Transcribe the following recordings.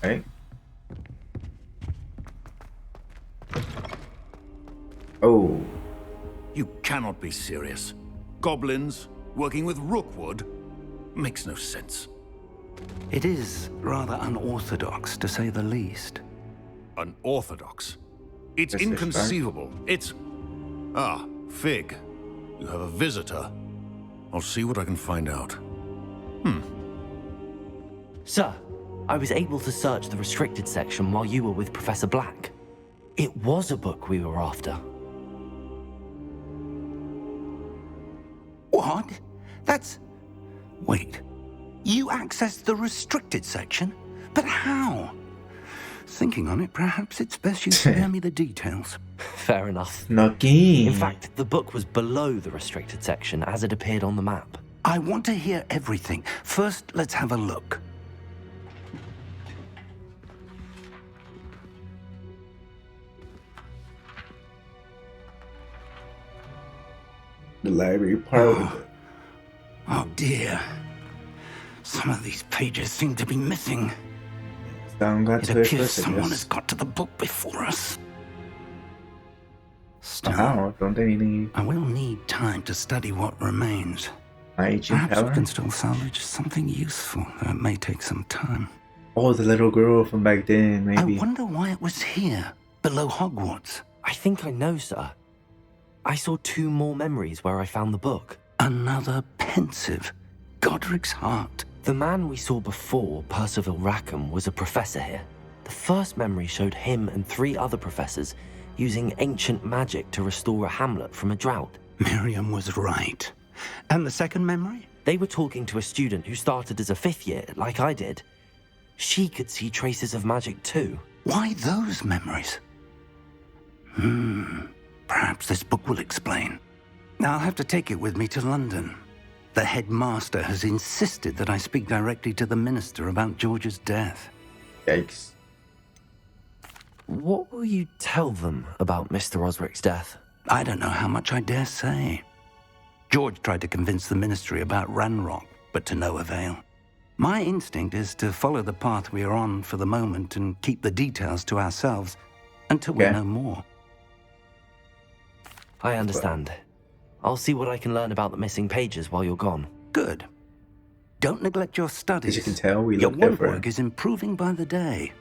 Right? Oh. You cannot be serious. Goblins working with Rookwood makes no sense. It is rather unorthodox, to say the least. Unorthodox? It's This is inconceivable. It's... Ah, Fig. You have a visitor. I'll see what I can find out. Sir, I was able to search the restricted section while you were with Professor Black. It was a book we were after. What? That's... Wait. You accessed the restricted section? But how? Thinking on it, perhaps it's best you spare me the details. Fair enough. Nucky. In fact, the book was below the restricted section as it appeared on the map. I want to hear everything. First, let's have a look. The library part of it. Oh dear. Some of these pages seem to be missing. Sound got It to it appears first, I someone guess. has got to the book before us. Still, How? Don't they need I will need time to study what remains. my agent Perhaps we power? can still salvage something useful, though it may take some time. Oh, the little girl from back then, maybe. I wonder why it was here, below Hogwarts. I think I know, sir. I saw 2 more memories where I found the book. Another pensive. Godric's heart. The man we saw before, Percival Rackham, was a professor here. The first memory showed him and 3 other professors using ancient magic to restore a hamlet from a drought. Miriam was right. And the second memory? They were talking to a student who started as a 5th year, like I did. She could see traces of magic too. Why those memories? Perhaps this book will explain. Now I'll have to take it with me to London. The headmaster has insisted that I speak directly to the minister about George's death. Yikes. What will you tell them about Mr. Osric's death? I don't know how much I dare say. George tried to convince the ministry about Ranrock, but to no avail. My instinct is to follow the path we are on for the moment and keep the details to ourselves until we know more. I understand. I'll see what I can learn about the missing pages while you're gone. Good. Don't neglect your studies. As you can tell, we Your look wand different. work is improving by the day.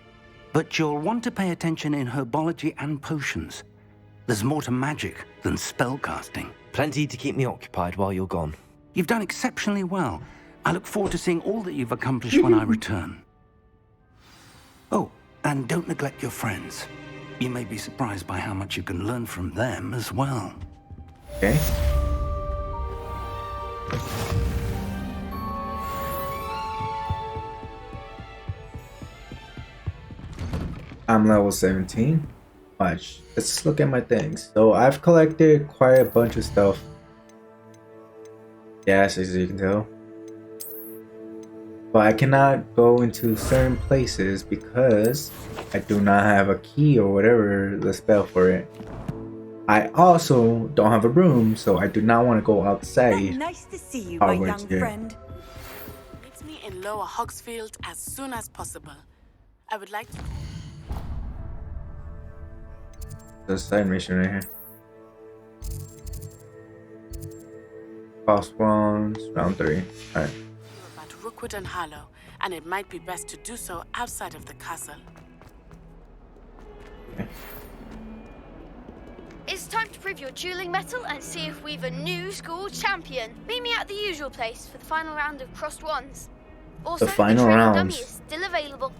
But you'll want to pay attention in herbology and potions. There's more to magic than spellcasting. Plenty to keep me occupied while you're gone. You've done exceptionally well. I look forward to seeing all that you've accomplished when I return. Oh, and don't neglect your friends. You may be surprised by how much you can learn from them as well. Okay. I'm level 17. Watch. Let's look at my things. So I've collected quite a bunch of stuff. Yes, as you can tell. But I cannot go into certain places because I do not have a key or whatever the spell for it. I also don't have a broom, so I do not want to go outside. Nice to see you, my Hogwarts young here. friend. Meet me in Lower Hogsfield as soon as possible. I would like to... The side mission right here. False Wands, round 3. Alright. about Rookwood and Harlow, and it might be best to do so outside of the castle. It's time to prove your dueling mettle and see if we've a new school champion. Meet me at the usual place for the final round of crossed wands. Also, The final training rounds. dummy is still available.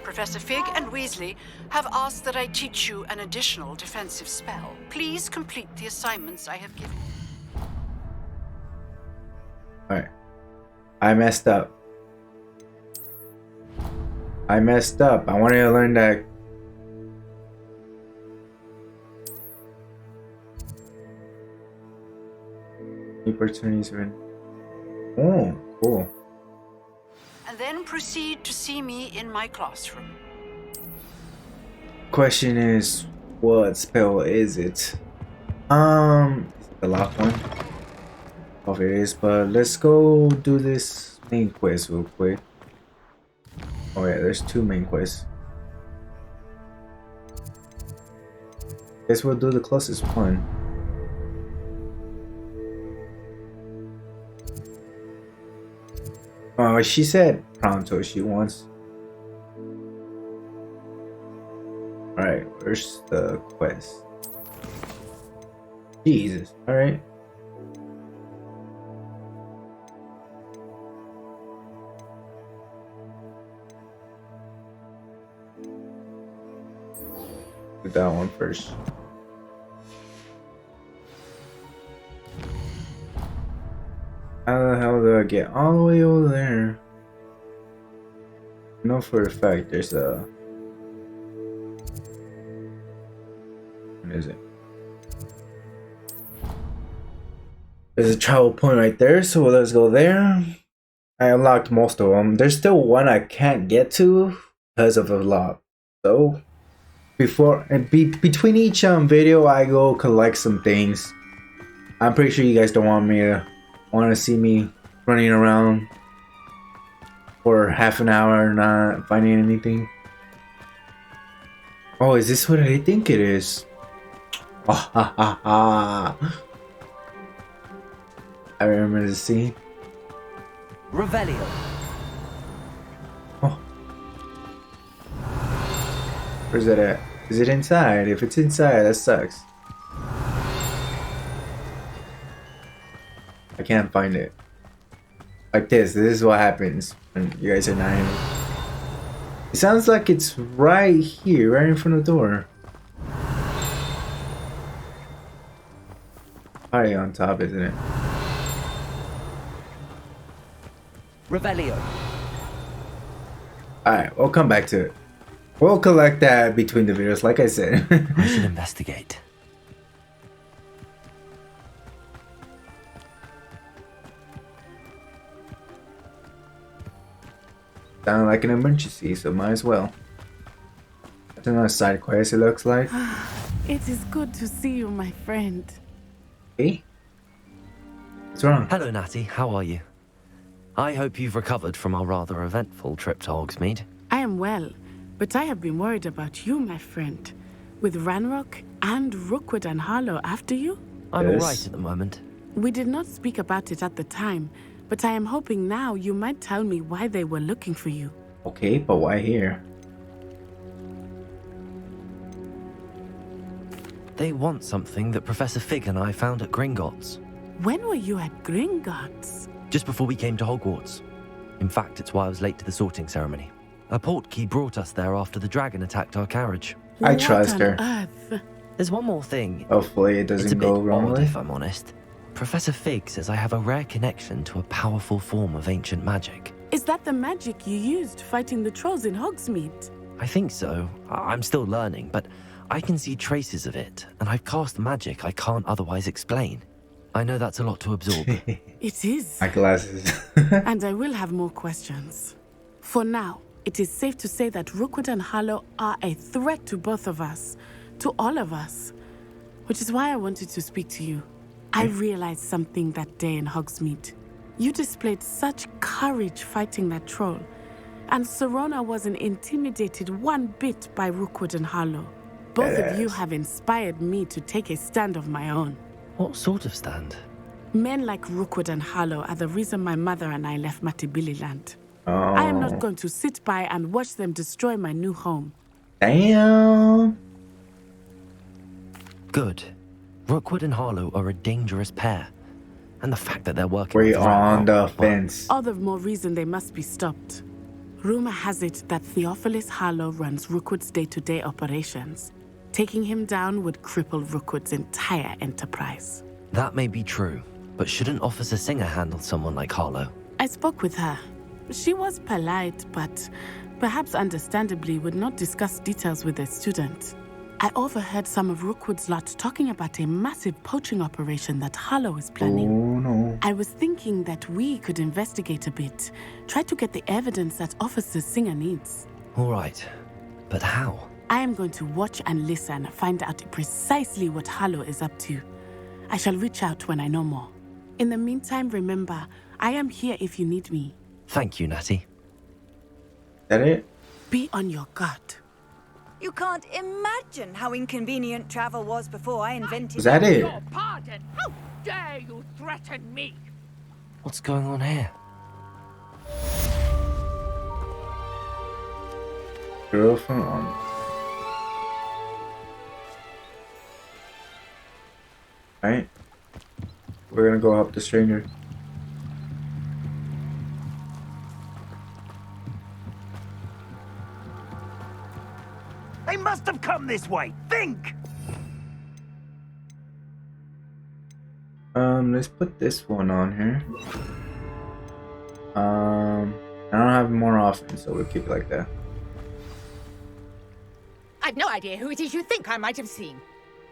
Professor Fig and Weasley have asked that I teach you an additional defensive spell. Please complete the assignments I have given. Alright. I messed up. I wanted to learn that. Opportunities when. Oh, cool. And then proceed to see me in my classroom. Question is, what spell is it? Is it the lock one? of it is, but let's go do this main quest real quick. Oh yeah, there's 2 main quests. Guess we'll do the closest one. Oh, she said pronto she wants. Alright, where's the quest? Jesus, alright. Do that one first. How the hell do I get all the way over there? I know for a fact there's a... What is it? There's a travel point right there, so let's go there. I unlocked most of them. There's still one I can't get to because of a lot. So, between each video, I go collect some things. I'm pretty sure you guys don't want to see me running around for half an hour not finding anything. Oh, is this what I think it is? Oh, ha, ha, ha. I remember the scene. Revelio. Oh. Where's that at? Is it inside? If it's inside, that sucks. I can't find it. Like this. This is what happens when you guys are not in. It sounds like it's right here, right in front of the door. Probably on top, isn't it? Revelio. Alright, we'll come back to it. We'll collect that between the videos, like I said. I should investigate. Sound like an emergency, so might as well. That's another side quest, it looks like. It is good to see you, my friend. Hey? What's wrong? Hello, Natty. How are you? I hope you've recovered from our rather eventful trip to Hogsmeade. I am well, but I have been worried about you, my friend. With Ranrock and Rookwood and Harlow after you? I'm Yes. all right at the moment. We did not speak about it at the time, but I am hoping now you might tell me why they were looking for you. Okay, but why here? They want something that Professor Fig and I found at Gringotts. When were you at Gringotts? Just before we came to Hogwarts. In fact, it's why I was late to the sorting ceremony. A portkey brought us there after the dragon attacked our carriage. I trust What her. on earth? There's one more thing. Hopefully it It's a doesn't bit go odd, wrongly. if I'm honest. Professor Fig says I have a rare connection to a powerful form of ancient magic. Is that the magic you used fighting the trolls in Hogsmeade? I think so. I'm still learning, but I can see traces of it, and I've cast magic I can't otherwise explain. I know that's a lot to absorb. It is. My glasses. And I will have more questions. For now, it is safe to say that Rookwood and Harlow are a threat to both of us, to all of us. Which is why I wanted to speak to you. I realized something that day in Hogsmeade. You displayed such courage fighting that troll, and Serona wasn't intimidated one bit by Rookwood and Harlow. Both of you Badass. have inspired me to take a stand of my own. What sort of stand? Men like Rookwood and Harlow are the reason my mother and I left Mattibilliland. Oh, I am not going to sit by and watch them destroy my new home. damn. Good. Rookwood and Harlow are a dangerous pair. And the fact that they're working We're with on Ranrock, the well, fence. All the more reason they must be stopped. Rumor has it that Theophilus Harlow runs Rookwood's day-to-day operations. Taking him down would cripple Rookwood's entire enterprise. That may be true, but shouldn't Officer Singer handle someone like Harlow? I spoke with her. She was polite, but perhaps understandably would not discuss details with a student. I overheard some of Rookwood's lot talking about a massive poaching operation that Harlow is planning. Oh no. I was thinking that we could investigate a bit, try to get the evidence that Officer Singer needs. All right, but how? I am going to watch and listen, find out precisely what Harlow is up to. I shall reach out when I know more. In the meantime, remember, I am here if you need me. Thank you, Natty. That it? Be on your guard. You can't imagine how inconvenient travel was before I invented Was that it? Your pardon! How dare you threaten me? What's going on here? Girl from Alright. We're gonna go help the stranger. They must have come this way. Think! Let's put this one on here. I don't have more often, so we'll keep it like that. I've no idea who it is you think I might have seen.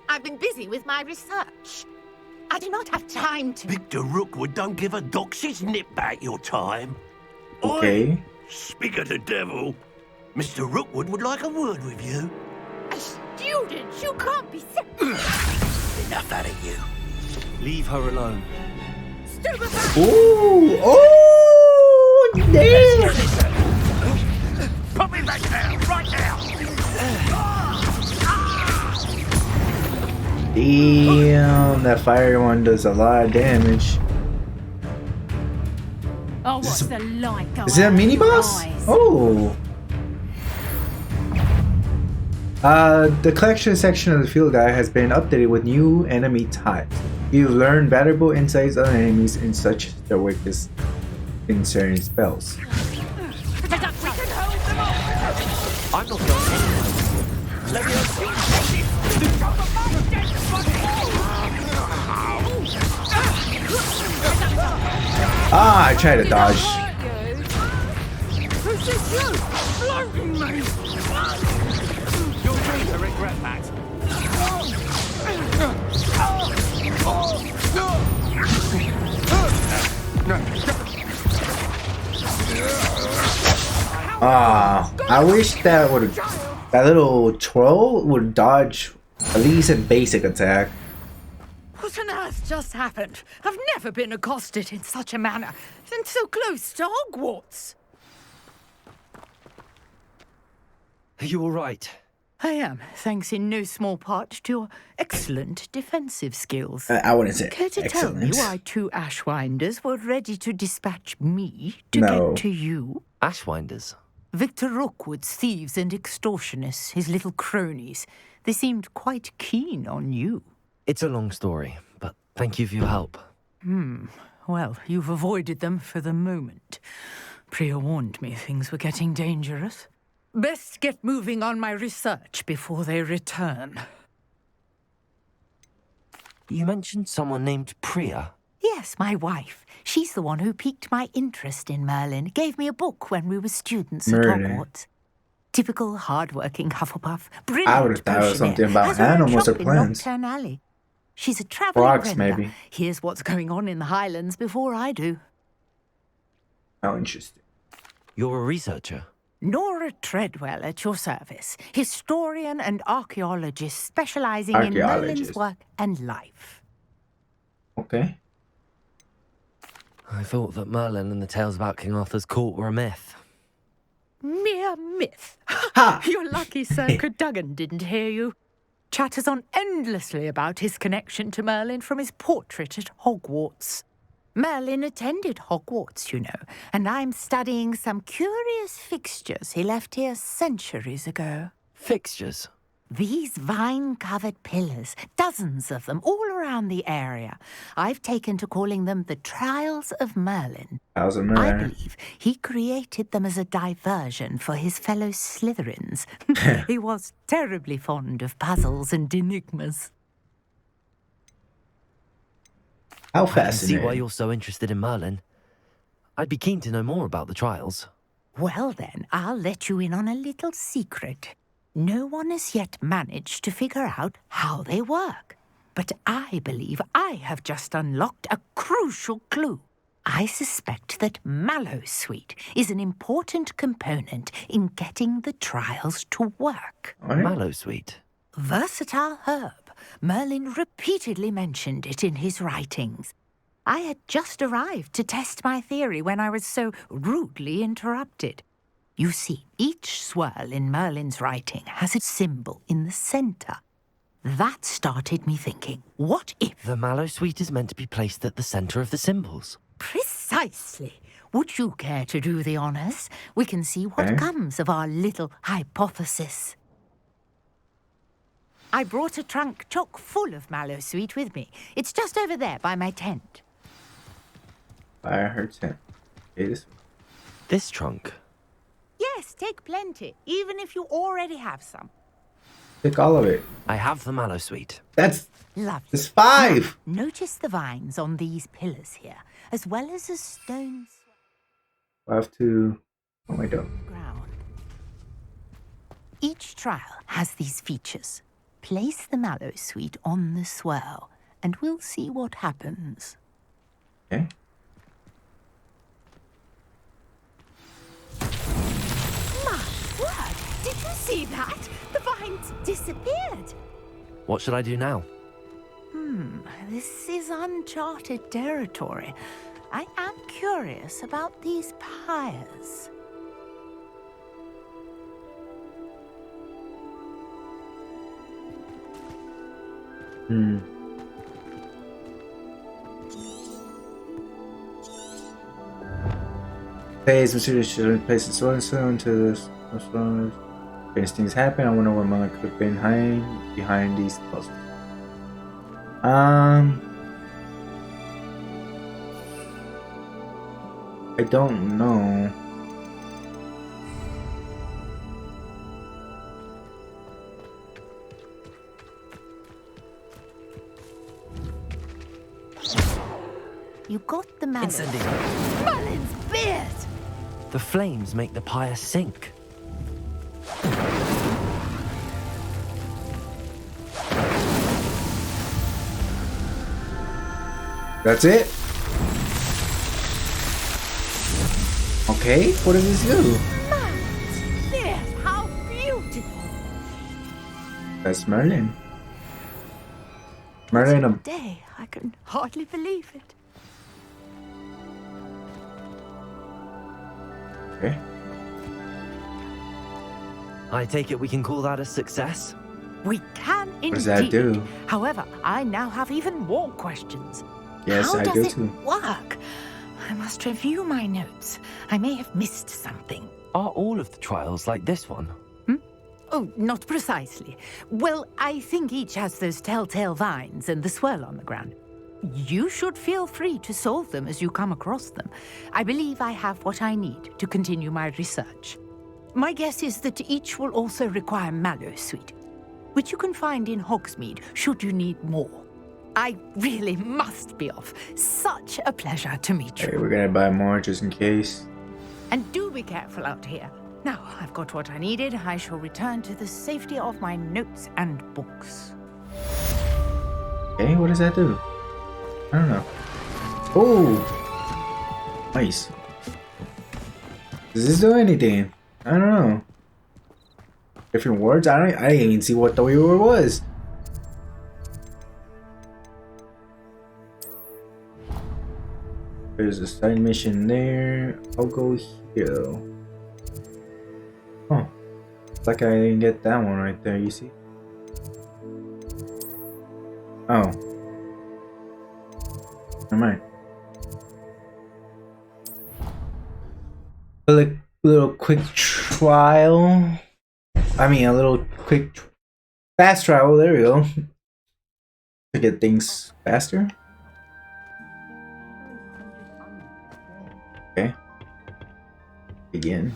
I've been busy with my research. I do not have time to... Victor Rookwood don't give a doxy's nip back your time. Okay. Speak of the devil. Mr. Rookwood would like a word with you. A student? You can't be... Enough out of you. Leave her alone. Ooh! Oh! Damn! Put me back down, right now! Damn, that fire one does a lot of damage. Oh, what's the light going Is it a mini out of your boss? eyes? Oh! The collection section of the field guide has been updated with new enemy types. You've learned valuable insights on enemies in such their weakness in certain spells. I'm not going anywhere. Let me Ah, I tried to dodge. You'll do to regret that. Ah, I wish that little troll would dodge at least a basic attack. What on earth just happened? I've never been accosted in such a manner, and so close to Hogwarts. Are you all right? I am, thanks in no small part to your excellent defensive skills. I wouldn't say Care to tell me excellent. why two Ashwinders were ready to dispatch me to No. get to you? Ashwinders. Victor Rookwood's thieves and extortionists, his little cronies. They seemed quite keen on you. It's a long story, but thank you for your help. Well, you've avoided them for the moment. Priya warned me things were getting dangerous. Best get moving on my research before they return. You mentioned someone named Priya. Yes, my wife. She's the one who piqued my interest in Merlin. Gave me a book when we were students at Merlin. Hogwarts. Typical hard-working Hufflepuff. Brilliant I would have thought it was potioneer. something about Has her own animals or shop in plants. Nocturne Alley. She's a travelling Frogs, render. maybe. Here's what's going on in the Highlands before I do. How interesting. You're a researcher. Nora Treadwell at your service. Historian and archaeologist specializing in Merlin's Archaeologist. work and life. Okay. I thought that Merlin and the tales about King Arthur's court were a myth. Mere myth. Ha! You're lucky Sir Cadogan didn't hear you. Chatters on endlessly about his connection to Merlin from his portrait at Hogwarts. Merlin attended Hogwarts, you know, and I'm studying some curious fixtures he left here centuries ago. Fixtures. These vine-covered pillars, dozens of them, all around the area. I've taken to calling them the Trials of Merlin. How's a I mirror? believe he created them as a diversion for his fellow Slytherins. He was terribly fond of puzzles and enigmas. How I can see fascinating. why you're so interested in Merlin. I'd be keen to know more about the trials. Well then, I'll let you in on a little secret. No one has yet managed to figure out how they work. But I believe I have just unlocked a crucial clue. I suspect that Mallowsweet is an important component in getting the trials to work. Alright. Mallowsweet. Versatile herb. Merlin repeatedly mentioned it in his writings. I had just arrived to test my theory when I was so rudely interrupted. You see, each swirl in Merlin's writing has a symbol in the center. That started me thinking, what if... The mallow sweet is meant to be placed at the center of the symbols. Precisely. Would you care to do the honors? We can see what comes of our little hypothesis. I brought a trunk chock full of mallow sweet with me. It's just over there by my tent. By her tent. Okay, This trunk? Yes, take plenty, even if you already have some. Take all of it. I have the mallow sweet. That's... Lovely. It's 5! Now, notice the vines on these pillars here, as well as the stones. I have to... Oh my god. Ground. Each trial has these features. Place the mallow sweet on the swirl, and we'll see what happens. Okay. My word! Did you see that? The vines disappeared. What should I do now? This is uncharted territory. I am curious about these pyres. Phase material should place the sword into this. If things happen, I wonder what Mother could have been behind these puzzles. I don't know. You got the mallow. Incendiary. Merlin's beard! The flames make the pyre sink. That's it? Okay, what does this do? Merlin's beard! How beautiful! That's Merlin. Merlin, Day, I can hardly believe it. okay. I take it we can call that a success? We can indeed. What does that do? However, I now have even more questions. Yes, How I does do it too. work? I must review my notes. I may have missed something. Are all of the trials like this one? Oh, not precisely. Well, I think each has those telltale vines and the swirl on the ground. You should feel free to solve them as you come across them. I believe I have what I need to continue my research. My guess is that each will also require mallow sweet, which you can find in Hogsmeade should you need more. I really must be off. Such a pleasure to meet you. Okay, we're gonna buy more just in case. And do be careful out here. Now, I've got what I needed. I shall return to the safety of my notes and books. Okay, what does that do? I don't know. Oh! Nice. Does this do anything? I don't know. Different words? I didn't even see what the word was. There's a side mission there. I'll go here. Oh. It's like I didn't get that one right there, you see? Oh. Never mind. A little quick trial. I mean, a little quick fast travel. There we go. To get things faster. Okay. Begin.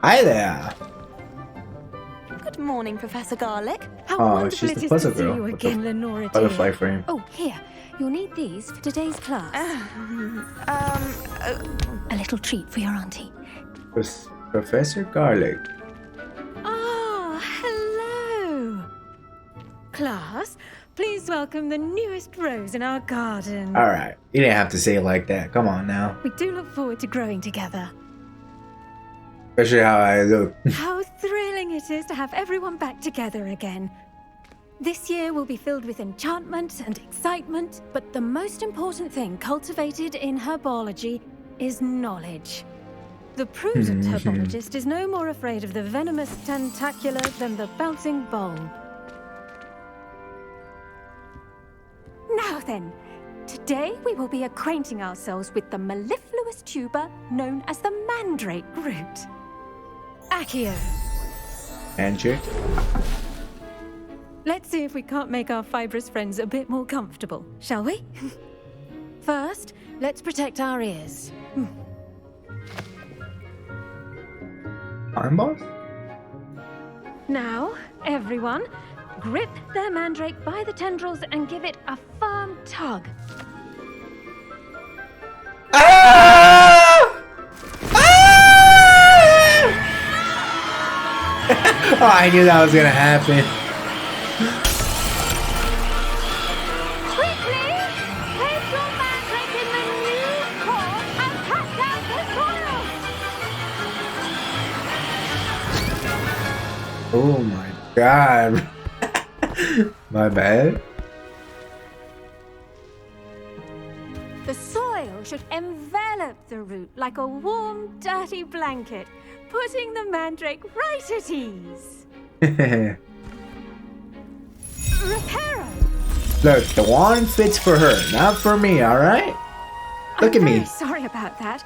Hi there. Good morning, Professor Garlick. How Oh, wonderful she's it the is puzzle to see girl you with the again, Lenora dear. Butterfly frame. Oh, here. You'll need these for today's class. A little treat for your auntie. Professor Garlic. Ah, hello. Class, please welcome the newest rose in our garden. Alright, you didn't have to say it like that. Come on now. We do look forward to growing together. Especially how I look. How thrilling it is to have everyone back together again. This year will be filled with enchantment and excitement, but the most important thing cultivated in herbology is knowledge. The prudent herbologist is no more afraid of the venomous tentacula than the bouncing bulb. Now then, today we will be acquainting ourselves with the mellifluous tuber known as the mandrake root. Accio. Mandrake? Let's see if we can't make our fibrous friends a bit more comfortable, shall we? First, let's protect our ears. Iron boss? Now, everyone, grip their mandrake by the tendrils and give it a firm tug. Ah! Ah! Oh, I knew that was gonna happen. Quickly, place your mandrake in the new pot and cut down the soil. Oh my god. My bad. The soil should envelop the root like a warm, dirty blanket, putting the mandrake right at ease. Reparo! Look, the wand fits for her, not for me, alright? Look at me. I'm very sorry about that.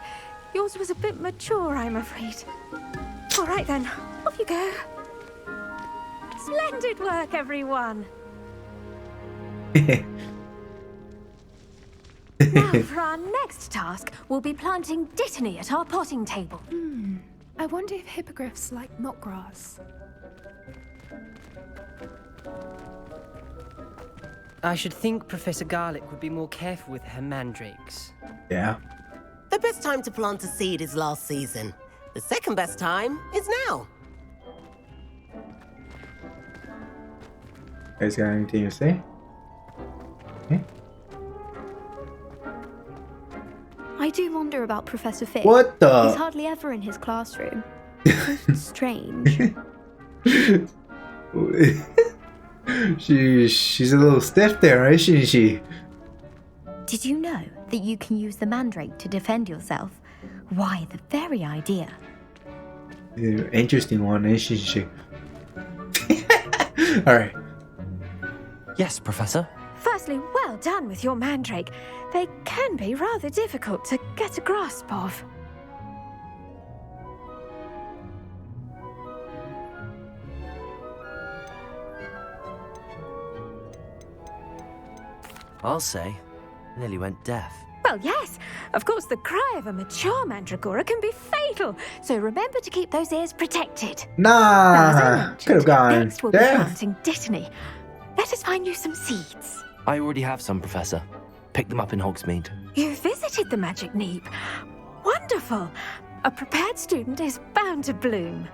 Yours was a bit mature, I'm afraid. All right then, off you go. Splendid work, everyone. Now for our next task, we'll be planting dittany at our potting table. I wonder if hippogriffs like knotgrass. I should think Professor Garlick would be more careful with her mandrakes. Yeah. The best time to plant a seed is last season. The second best time is now. Guys got anything to say? Okay. I do wonder about Professor Fig. What the? He's hardly ever in his classroom. Strange. She's a little stiff there, isn't she? Did you know that you can use the mandrake to defend yourself? Why, the very idea. Yeah, interesting one, isn't she? Alright. Yes, Professor. Firstly, well done with your mandrake. They can be rather difficult to get a grasp of. I'll say, nearly went deaf. Well, yes. Of course, the cry of a mature mandragora can be fatal, so remember to keep those ears protected. Nah, could have gone next we'll be deaf. planting dittany. Let us find you some seeds. I already have some, Professor. Picked them up in Hogsmeade. You visited the Magic Neep. Wonderful. A prepared student is bound to bloom.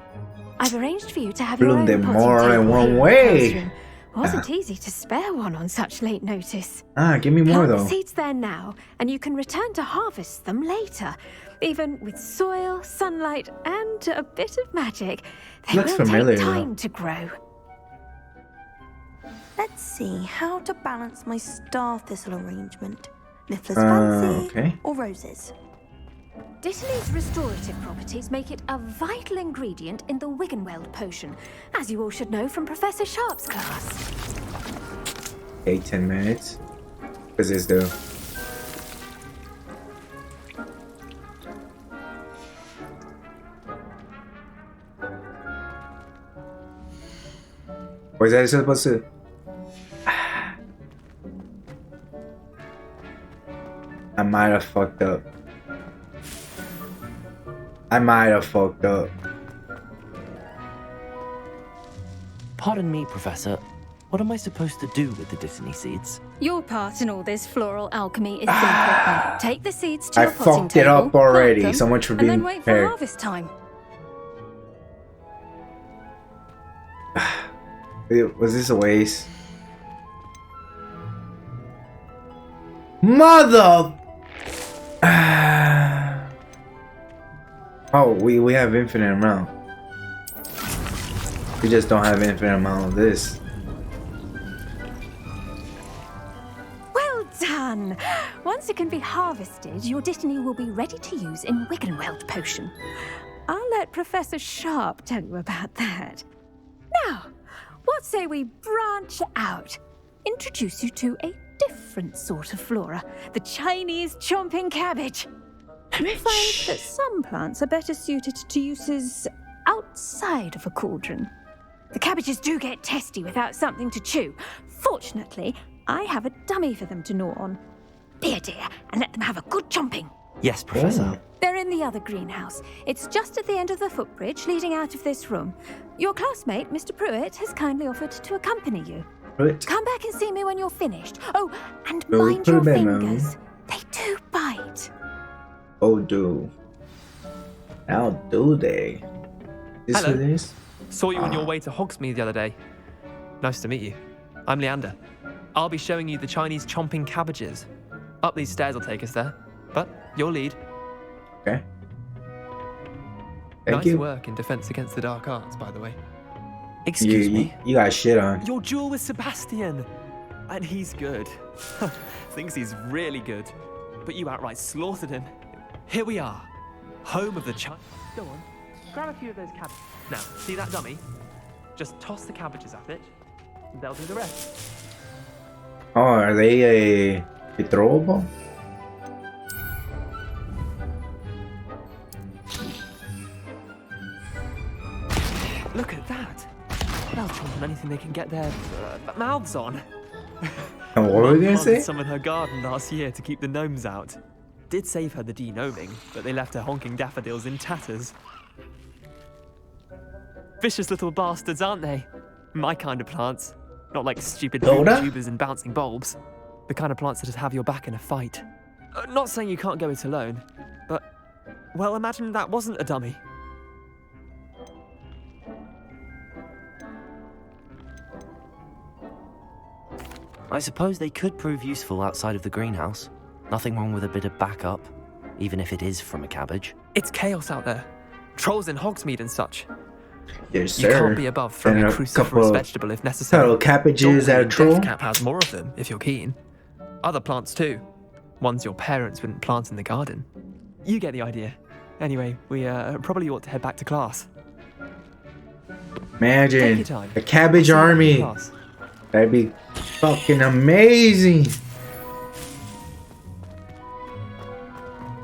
I've arranged for you to have your Bloom own them potting more table than here one in the way. classroom. Wasn't easy to spare one on such late notice. Give me more Plant though. the seeds there now, and you can return to harvest them later. Even with soil, sunlight, and a bit of magic, they Looks will familiar, take though. time to grow. Let's see how to balance my star thistle arrangement. Niffler's fancy okay. or roses? Dittany's restorative properties make it a vital ingredient in the Wiggenweld potion, as you all should know from Professor Sharp's class. Okay, 10 minutes. What's this do? What is that supposed to? I might have fucked up. Pardon me, Professor. What am I supposed to do with the dittany seeds? Your part in all this floral alchemy is simple. Take the seeds to I your potting fucked it table, up already. plant them, So much for and being then wait for prepared. harvest time. Was this a waste? Mother! Oh, we have infinite amount. We just don't have infinite amount of this. Well done! Once it can be harvested, your Dittany will be ready to use in Wiggenweld potion. I'll let Professor Sharp tell you about that. Now, what say we branch out? Introduce you to a different sort of flora, the Chinese chomping cabbage. You'll find that some plants are better suited to uses outside of a cauldron. The cabbages do get testy without something to chew. Fortunately, I have a dummy for them to gnaw on. Be a dear and let them have a good chomping. Yes, Professor. They're in the other greenhouse. It's just at the end of the footbridge leading out of this room. Your classmate, Mr. Pruitt, has kindly offered to accompany you. Pruitt. Come back and see me when you're finished. Oh, and Oh, mind your Memo. fingers. They do bite. Oh, do. How do they? This Hello. what it is? Saw you on your way to Hogsmeade the other day. Nice to meet you. I'm Leander. I'll be showing you the Chinese chomping cabbages. Up these stairs will take us there. But your lead. Okay. Thank Nice you. work in Defense Against the Dark Arts, by the way. You got shit on. Your duel with Sebastian. And he's good. Thinks he's really good. But you outright slaughtered him. Here we are. Home of the Chinese. Go on. Grab a few of those cabbages. Now, see that dummy? Just toss the cabbages at it. And they'll do the rest. Oh, are they a throwable? Look at that. They'll chomp on anything they can get their mouths on. And what were we gonna Mum planted say? some in her garden last year to keep the gnomes out. Did save her the de-gnoming, but they left her honking daffodils in tatters. Vicious little bastards, aren't they? My kind of plants. Not like stupid Soda? tubers and bouncing bulbs. The kind of plants that just have your back in a fight. Not saying you can't go it alone, but, well, imagine that wasn't a dummy. I suppose they could prove useful outside of the greenhouse. Nothing wrong with a bit of backup, even if it is from a cabbage. It's chaos out there. Trolls in Hogsmeade and such. Yes, You sir. can't be above throwing And a a cruciferous couple vegetable if necessary. little cabbages Dogwood at a and troll. Deathcap has more of them, if you're keen. Other plants too. Ones your parents wouldn't plant in the garden. You get the idea. Anyway, we probably ought to head back to class. Take Imagine your time. a cabbage See you after army. class. That'd be fucking amazing.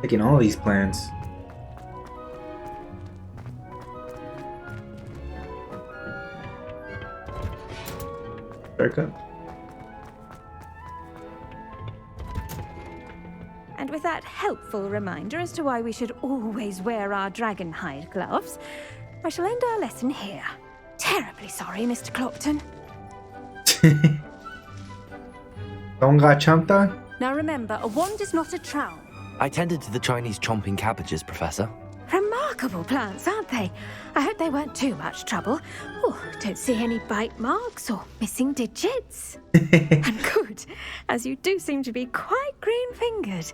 Taking all these plants. Haircut. And with that helpful reminder as to why we should always wear our dragon hide gloves, I shall end our lesson here. Terribly sorry, Mr. Clopton. Don't got chomped on? Now remember, a wand is not a trowel. I tended to the Chinese chomping cabbages, Professor. Remarkable plants, aren't they? I hope they weren't too much trouble. Oh, don't see any bite marks or missing digits. And good, as you do seem to be quite green-fingered.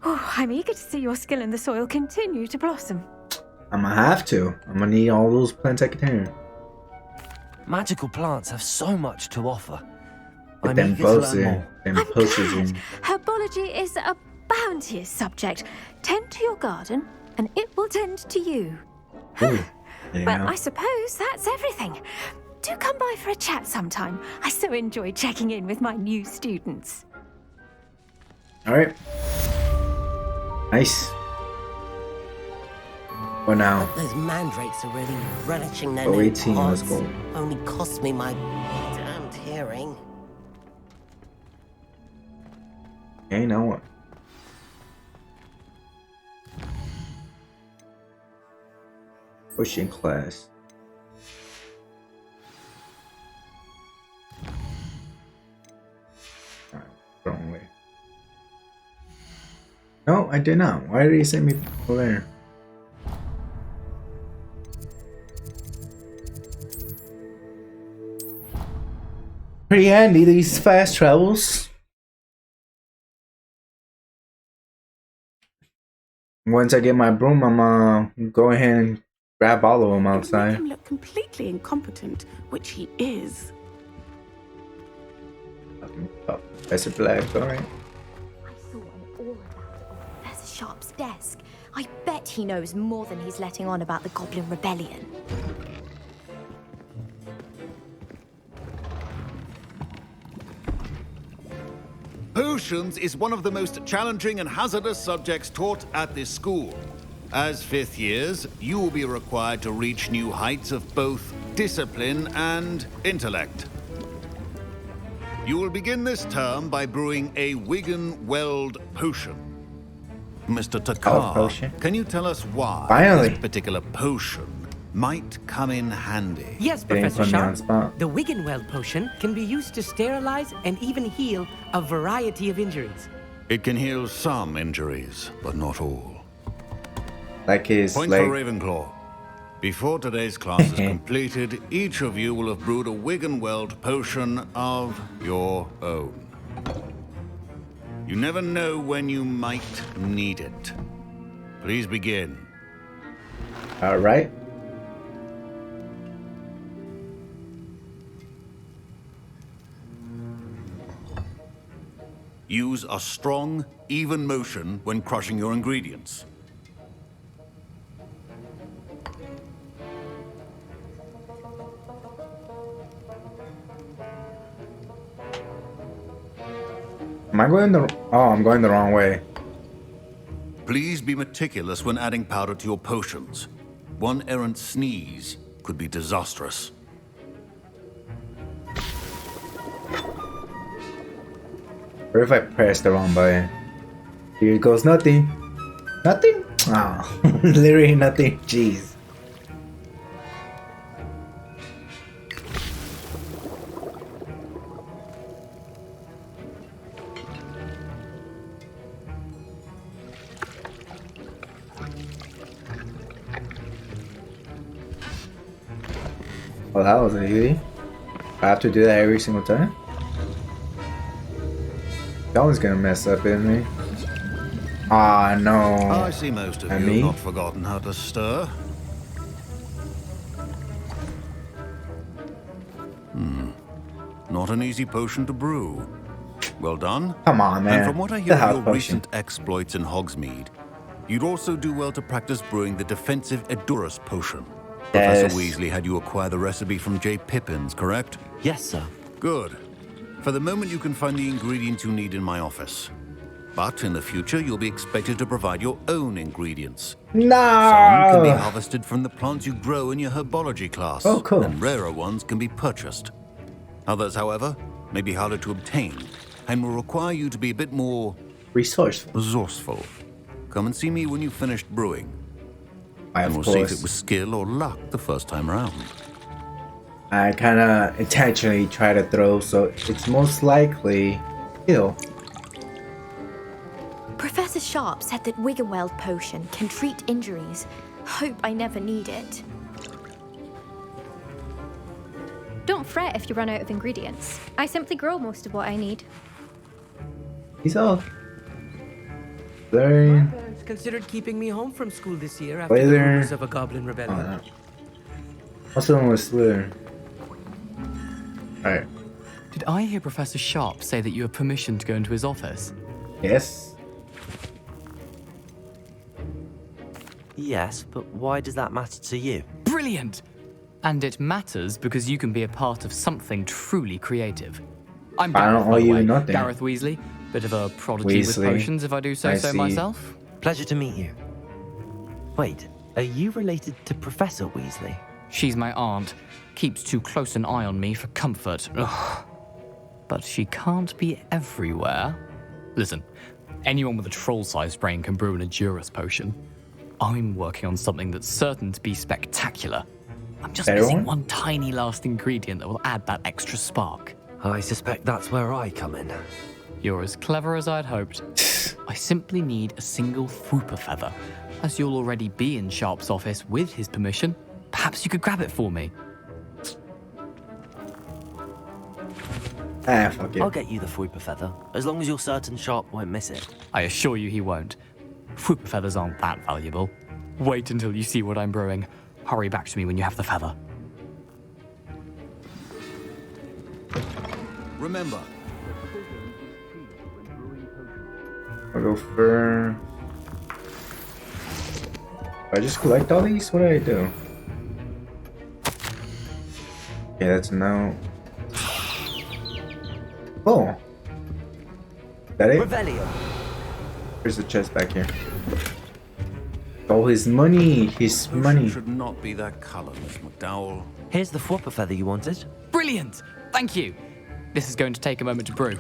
Oh, I'm eager to see your skill in the soil continue to blossom. I'm gonna have to. I'm gonna need all those plants I can turn. Magical plants have so much to offer. But I'm them eager to learn pussy. more. Them pussies in. Herbology is a bounteous subject. Tend to your garden, and it will tend to you. Ooh, Well, yeah. I suppose that's everything. Do come by for a chat sometime. I so enjoy checking in with my new students. Alright. Nice. What now? Those mandrakes are really relishing their Oh, new 18, let's pods. go. Only cost me my damned hearing. Okay, now what? Pushing class. Alright, wrong way. No, I did not. Why did he send me over there? Pretty handy, these fast travels. Once I get my broom, I'm go ahead and grab all of them Make outside. him look completely incompetent, which he is. Oh, Professor Black, alright. I saw an all about on Professor Sharp's desk. I bet he knows more than he's letting on about the Goblin Rebellion. Potions is one of the most challenging and hazardous subjects taught at this school. As fifth years, you will be required to reach new heights of both discipline and intellect. You will begin this term by brewing a Wigan-Weld potion. Mr. Takar, can you tell us why this particular potion might come in handy? Yes, Professor Sharp. The Wiggenweld potion can be used to sterilize and even heal a variety of injuries. It can heal some injuries, but not all. Like his Point leg. for Ravenclaw. Before today's class is completed, each of you will have brewed a Wiggenweld potion of your own. You never know when you might need it. Please begin. All right. Use a strong, even motion when crushing your ingredients. Am I going the... Oh, I'm going the wrong way. Please be meticulous when adding powder to your potions. One errant sneeze could be disastrous. Or if I press the wrong button. Here goes nothing. Nothing? Oh, literally nothing. Jeez. Well, that was easy. I have to do that every single time. That one's gonna mess up, isn't he? Ah, no. I see most of you have not forgotten how to stir. Not an easy potion to brew. Well done. Come on, man. And from what I The hear of house your potion. recent exploits in Hogsmeade, you'd also do well to practice brewing the defensive Edurus potion. Yes. Professor Weasley had you acquire the recipe from J. Pippins, correct? Yes, sir. Good. For the moment, you can find the ingredients you need in my office. But in the future, you'll be expected to provide your own ingredients. No! Some can be harvested from the plants you grow in your herbology class. Oh, cool. And rarer ones can be purchased. Others, however, may be harder to obtain and will require you to be a bit more resourceful. Come and see me when you've finished brewing. Of And we'll see if course. it was skill or luck the first time around. I kind of intentionally try to throw, so it's most likely skill. Professor Sharp said that Wiggenweld potion can treat injuries. Hope I never need it. Don't fret if you run out of ingredients. I simply grow most of what I need. He's all very. My parents considered keeping me home from school this year after the Whether- rumors of a goblin rebellion. What's wrong with Slither? Alright. Did I hear Professor Sharp say that you have permission to go into his office? Yes. Yes, but why does that matter to you? Brilliant! And it matters because you can be a part of something truly creative. I'm I Gareth, don't by owe the you way. nothing. Gareth Weasley. Bit of a prodigy with Weasley. potions, if I do say I so see. myself. Pleasure to meet you. Wait, are you related to Professor Weasley? She's my aunt. Keeps too close an eye on me for comfort. Ugh. But she can't be everywhere. Listen, anyone with a troll-sized brain can brew an Edurus potion. I'm working on something that's certain to be spectacular. I'm just missing one tiny last ingredient that will add that extra spark. I suspect that's where I come in. You're as clever as I'd hoped. I simply need a single Fwooper feather. As you'll already be in Sharp's office with his permission, perhaps you could grab it for me. Fuck it. I'll get you the Fwooper feather, as long as you're certain Sharp won't miss it. I assure you he won't. Whoop feathers aren't that valuable. Wait until you see what I'm brewing. Hurry back to me when you have the feather. Remember. I'll go for... I just collect all these? What do I do? Okay, that's no. Oh. Is that it? Revelio. There's the chest back here. Oh, his money. His money. Should not be that color, Miss McDowell. Here's the Fwopper feather you wanted. Brilliant! Thank you. This is going to take a moment to brew.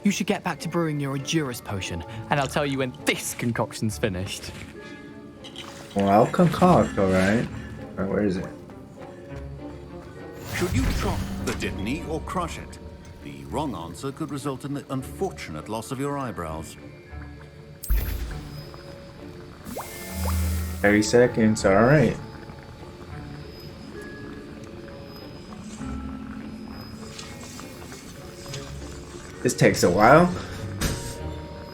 You should get back to brewing your Adurus potion, and I'll tell you when this concoction's finished. Well, I'll concoct, alright. Alright, where is it? Should you chop the Dittany or crush it? The wrong answer could result in the unfortunate loss of your eyebrows. 30 seconds, alright. This takes a while.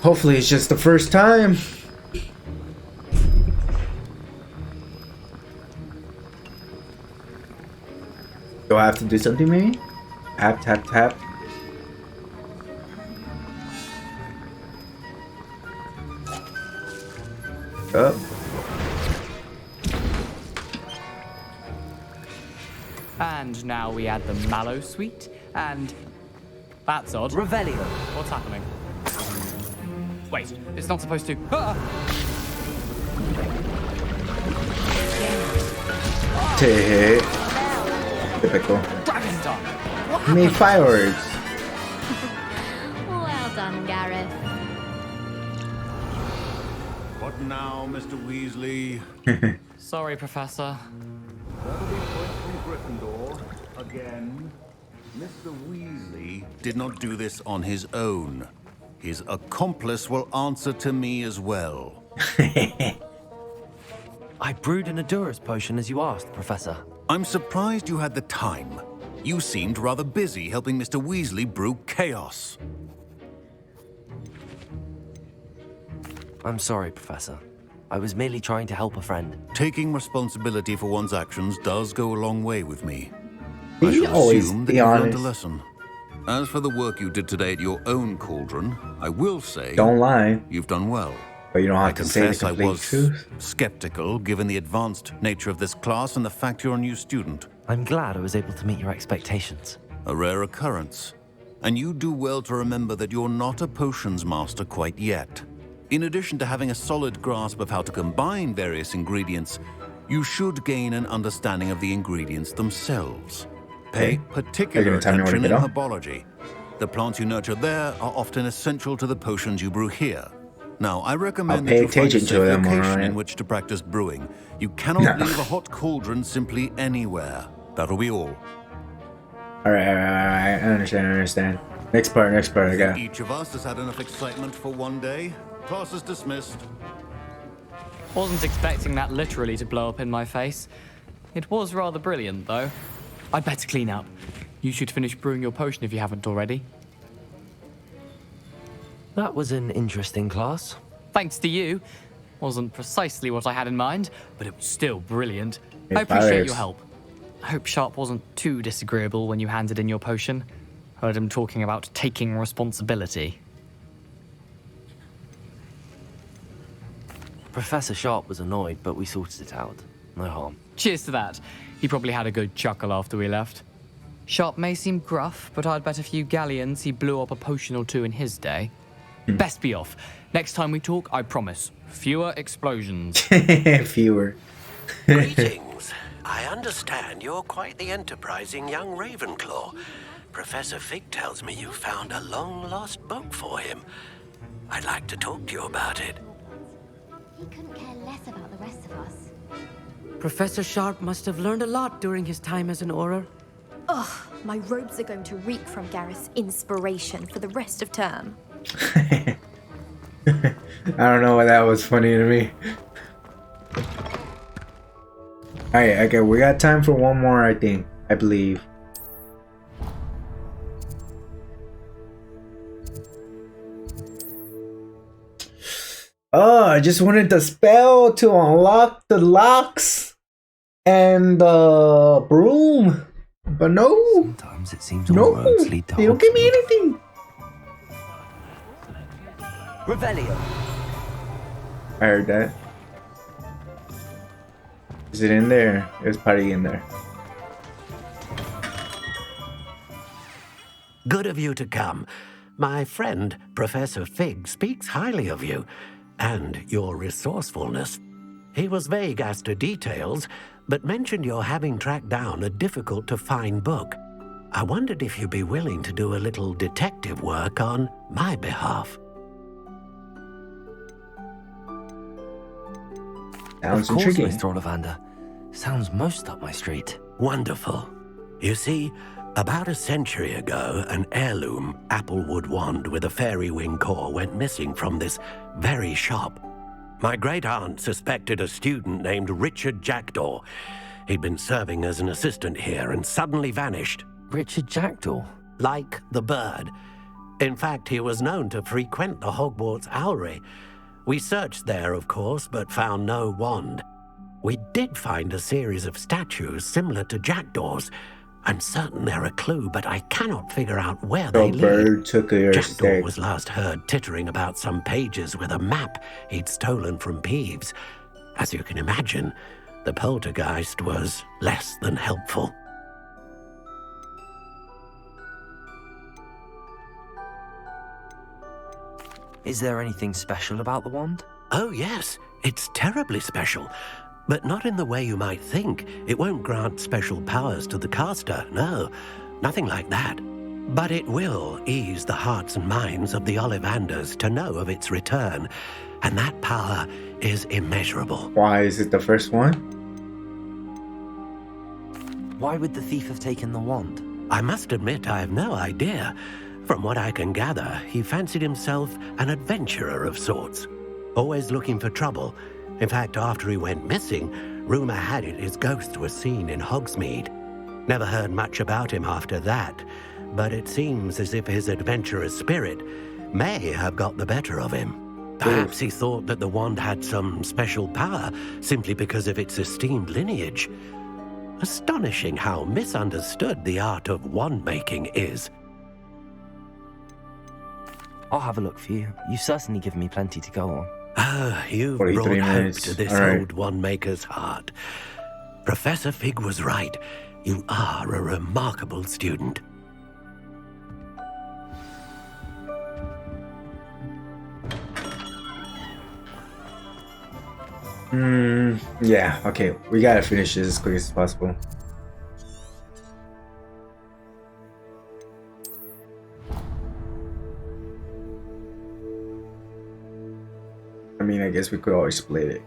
Hopefully it's just the first time. Do I have to do something maybe? Tap, tap, tap. Up. And now we add the mallow sweet, and that's odd. Revelio. What's happening? Wait, it's not supposed to. Ah! Typical. Dragon tongue. Made fireworks. Well done, Gareth. What now, Mr. Weasley? Sorry, Professor. That'll be point from Gryffindor again. Mr. Weasley did not do this on his own. His accomplice will answer to me as well. I brewed an Adurus potion as you asked, Professor. I'm surprised you had the time. You seemed rather busy helping Mr. Weasley brew chaos. I'm sorry, Professor. I was merely trying to help a friend. Taking responsibility for one's actions does go a long way with me. Be I shall always assume that be you've learned a honest. lesson. As for the work you did today at your own cauldron, I will say... Don't lie. You've done well. But you don't have I to say the confess I complete was truth. skeptical given the advanced nature of this class and the fact you're a new student. I'm glad I was able to meet your expectations. A rare occurrence. And you do well to remember that you're not a potions master quite yet. In addition to having a solid grasp of how to combine various ingredients, you should gain an understanding of the ingredients themselves. Pay particular attention in herbology. The plants you nurture there are often essential to the potions you brew here. Now, I recommend that you find a safe location in which to practice brewing. You cannot leave a hot cauldron simply anywhere. That'll be all. Alright. I understand. Next part, I got. Each of us has had enough excitement for one day. Class is dismissed. Wasn't expecting that literally to blow up in my face. It was rather brilliant, though. I'd better clean up. You should finish brewing your potion if you haven't already. That was an interesting class. Thanks to you. Wasn't precisely what I had in mind, but it was still brilliant. Hey, I appreciate fires. your help. I hope Sharp wasn't too disagreeable when you handed in your potion. Heard him talking about taking responsibility. Professor Sharp was annoyed, but we sorted it out. No harm. Cheers to that. He probably had a good chuckle after we left. Sharp may seem gruff, but I'd bet a few galleons he blew up a potion or two in his day. Best be off. Next time we talk, I promise. Fewer explosions. Fewer. Greetings. I understand you're quite the enterprising young Ravenclaw. Professor Fig tells me you found a long-lost book for him. I'd like to talk to you about it. He couldn't care less about the rest of us. Professor Sharp must have learned a lot during his time as an Auror. Ugh, my robes are going to reek from Gareth's inspiration for the rest of term. I don't know why that was funny to me. Alright, okay, we got time for one more, I believe. Oh, I just wanted the spell to unlock the locks and the broom. But no. Sometimes it seems all roads lead to they don't give me anything. Revelio. I heard that. Is it in there? There's party in there. Good of you to come. My friend, Professor Fig, speaks highly of you and your resourcefulness. He was vague as to details, but mentioned your having tracked down a difficult-to-find book. I wondered if you'd be willing to do a little detective work on my behalf. Sounds of course, intriguing. Mr. Ollivander. Sounds most up my street. Wonderful. You see, about a century ago, an heirloom applewood wand with a fairy wing core went missing from this very shop. My great-aunt suspected a student named Richard Jackdaw. He'd been serving as an assistant here and suddenly vanished. Richard Jackdaw? Like the bird. In fact, he was known to frequent the Hogwarts Owlery. We searched there, of course, but found no wand. We did find a series of statues similar to Jackdaw's. I'm certain they're a clue, but I cannot figure out where they lead. Bird took your Jackdaw stick. was last heard tittering about some pages with a map he'd stolen from Peeves. As you can imagine, the poltergeist was less than helpful. Is there anything special about the wand? Oh, yes. It's terribly special. But not in the way you might think. It won't grant special powers to the caster, no. Nothing like that. But it will ease the hearts and minds of the Ollivanders to know of its return. And that power is immeasurable. Why is it the first one? Why would the thief have taken the wand? I must admit I have no idea. From what I can gather, he fancied himself an adventurer of sorts. Always looking for trouble. In fact, after he went missing, rumor had it his ghost was seen in Hogsmeade. Never heard much about him after that, but it seems as if his adventurous spirit may have got the better of him. Perhaps he thought that the wand had some special power simply because of its esteemed lineage. Astonishing how misunderstood the art of wand-making is. I'll have a look for you. You've certainly given me plenty to go on. Ah, you've brought hope to this old wand-maker's heart. Professor Fig was right. You are a remarkable student. Yeah, okay. We gotta finish this as quick as possible. I mean, I guess we could always split it.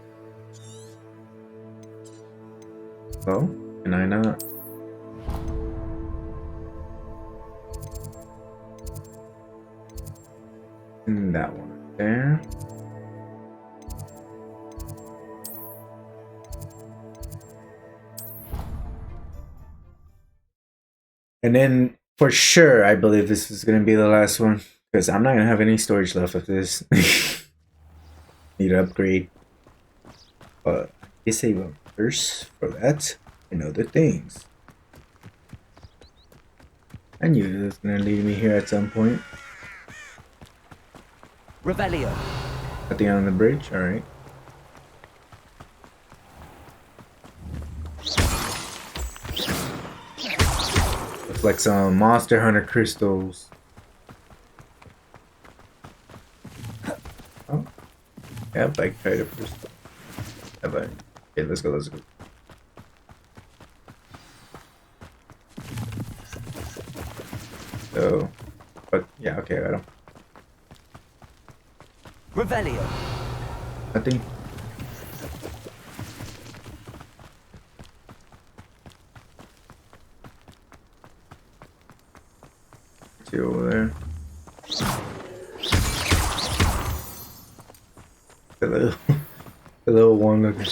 So, can I not? And that one there. And then, for sure, I believe this is going to be the last one. Because I'm not going to have any storage left of this. Need to upgrade. But I save up first for that and other things. I knew it was going to lead me here at some point. Revelio. At the end of the bridge? Alright. Looks like some Monster Hunter crystals. Oh. Yeah, bike rider first. Yeah, but okay, let's go, let's go. So, but yeah, okay, I got him. Revelio. Nothing. Two over there. The little one looking.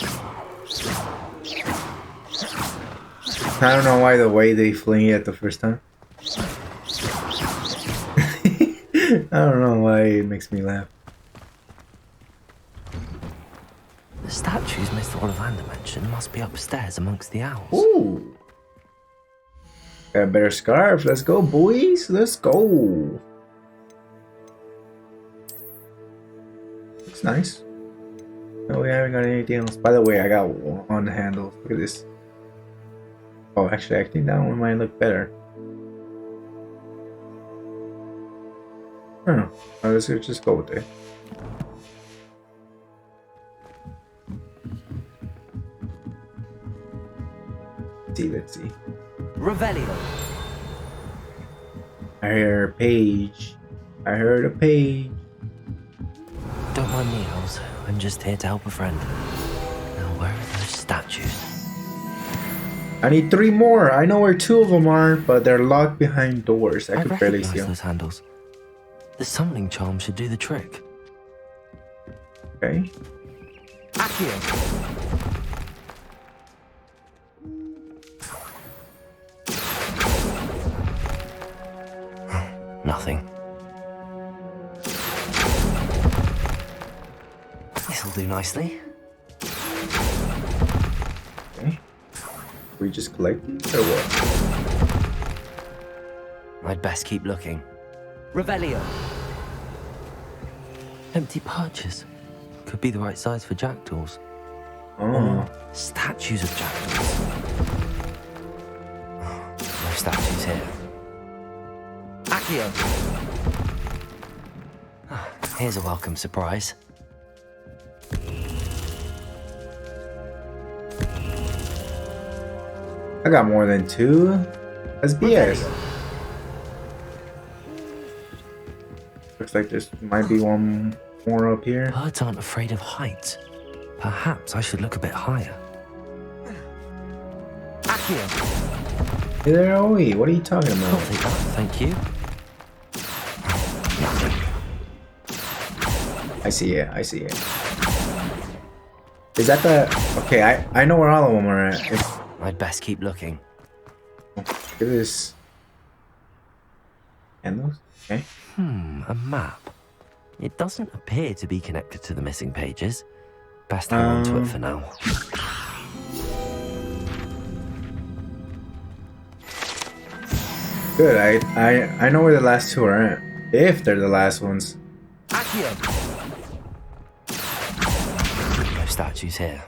I don't know why the way they fling it the first time. I don't know why it makes me laugh. The statues Mr. Ollivander mentioned must be upstairs amongst the owls. Ooh. Got a better scarf. Let's go, boys. Let's go. Looks nice. No, we haven't got anything else. By the way, I got one handle. Look at this. Oh, actually, I think that one might look better. I don't know. Let's just go with it. Let's see. Revelio. I heard a page. I heard a page. Don't mind me, owls. I'm just here to help a friend. Now, where are those statues? I need 3 more. I know where 2 of them are, but they're locked behind doors. I could barely see them. Those handles. The summoning charm should do the trick. Okay. Accio. Nothing. This'll do nicely. Okay. We just collect these or what? I'd best keep looking. Revelio. Empty perches. Could be the right size for jackdaws. Oh. Statues of jackdaws. No statues here. Accio. Here's a welcome surprise. I got more than 2. That's BS. Looks like there might be one more up here. Birds aren't afraid of heights. Perhaps I should look a bit higher. Accio. Hey there, Owie. What are you talking about? I'll take that, thank you. I see it. I see it. Is that the... Okay, I know where all of them are at. I'd best keep looking. Look at this. And those? Okay. A map. It doesn't appear to be connected to the missing pages. Best hang on to it for now. Good. I know where the last 2 are at. If they're the last ones. Accio. No statues here.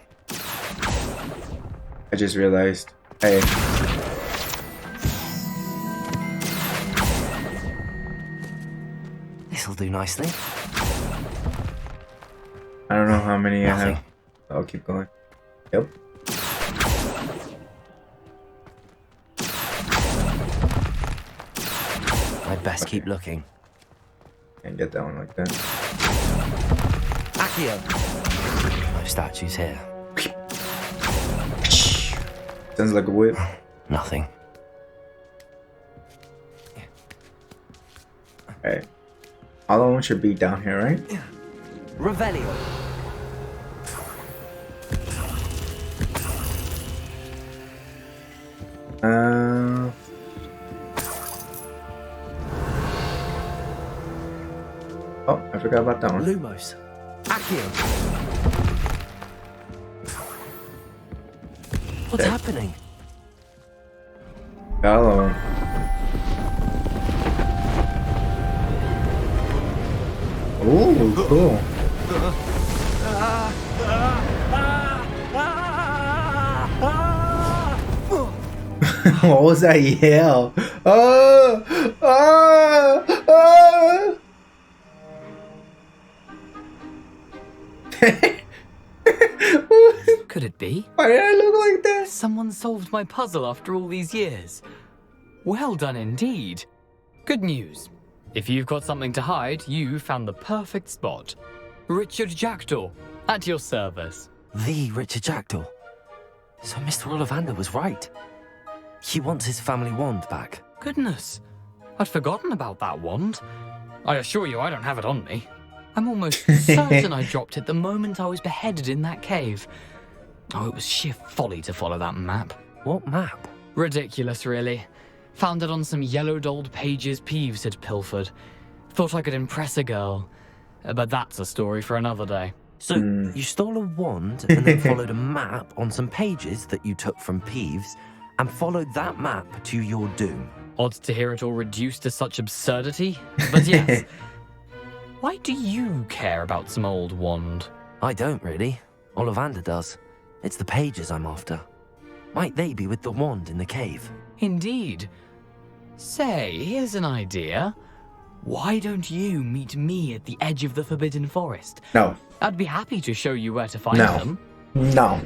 I just realized. Hey. This'll do nicely. I don't know how many I have. I'll keep going. Yep. I'd best keep looking. Can't get that one like that. Accio. No statues here. Sounds like a whip. Nothing. Okay. All of them should be down here, right? Revelio. Oh, I forgot about that one. Lumos. Accio. What's happening? Hello. Ooh, cool. What was that yell? Could it be? Why did I look like that? Someone solved my puzzle after all these years. Well done indeed. Good news. If you've got something to hide, you found the perfect spot. Richard Jackdaw, at your service. The Richard Jackdaw. So Mr. Ollivander was right. He wants his family wand back. Goodness, I'd forgotten about that wand. I assure you I don't have it on me. I'm almost certain I dropped it the moment I was beheaded in that cave. Oh, it was sheer folly to follow that map. What map? Ridiculous, really. Found it on some yellowed old pages Peeves had pilfered. Thought I could impress a girl. But that's a story for another day. So you stole a wand and then followed a map on some pages that you took from Peeves and followed that map to your doom. Odd to hear it all reduced to such absurdity, but yes. Why do you care about some old wand? I don't really. Ollivander does. It's the pages I'm after. Might they be with the wand in the cave? Indeed. Say, here's an idea. Why don't you meet me at the edge of the Forbidden Forest? No. I'd be happy to show you where to find them. No.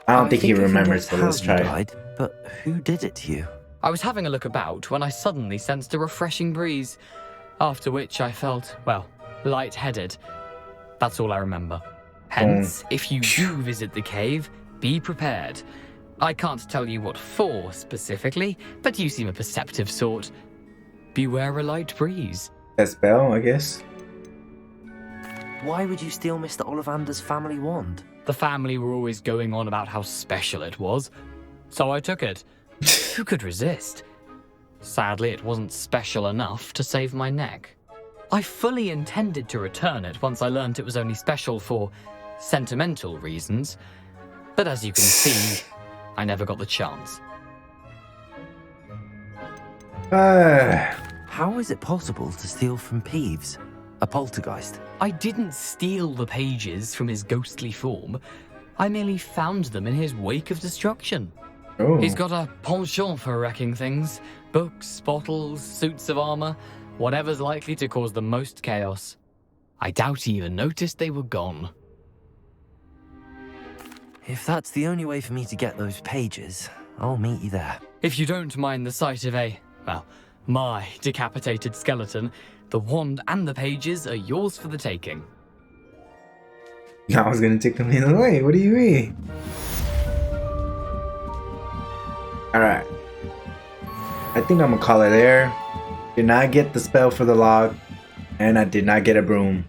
I don't think he remembers, so let's try. Died, but who did it to you? I was having a look about when I suddenly sensed a refreshing breeze, after which I felt, well, lightheaded. That's all I remember. Hence, if you do visit the cave, be prepared. I can't tell you what for specifically, but you seem a perceptive sort. Beware a light breeze. That spell, I guess. Why would you steal Mr. Ollivander's family wand? The family were always going on about how special it was, so I took it. Who could resist? Sadly, it wasn't special enough to save my neck. I fully intended to return it once I learned it was only special for sentimental reasons, but as you can see, I never got the chance. How is it possible to steal from Peeves, a poltergeist? I didn't steal the pages from his ghostly form. I merely found them in his wake of destruction. Oh. He's got a penchant for wrecking things. Books, bottles, suits of armor, whatever's likely to cause the most chaos. I doubt he even noticed they were gone. If that's the only way for me to get those pages, I'll meet you there. If you don't mind the sight of my decapitated skeleton, the wand and the pages are yours for the taking. I was gonna take them either way. What do you mean? Alright. I think I'm gonna call it there. Did not get the spell for the log, and I did not get a broom.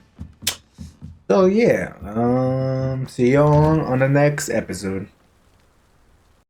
So yeah, see you on the next episode.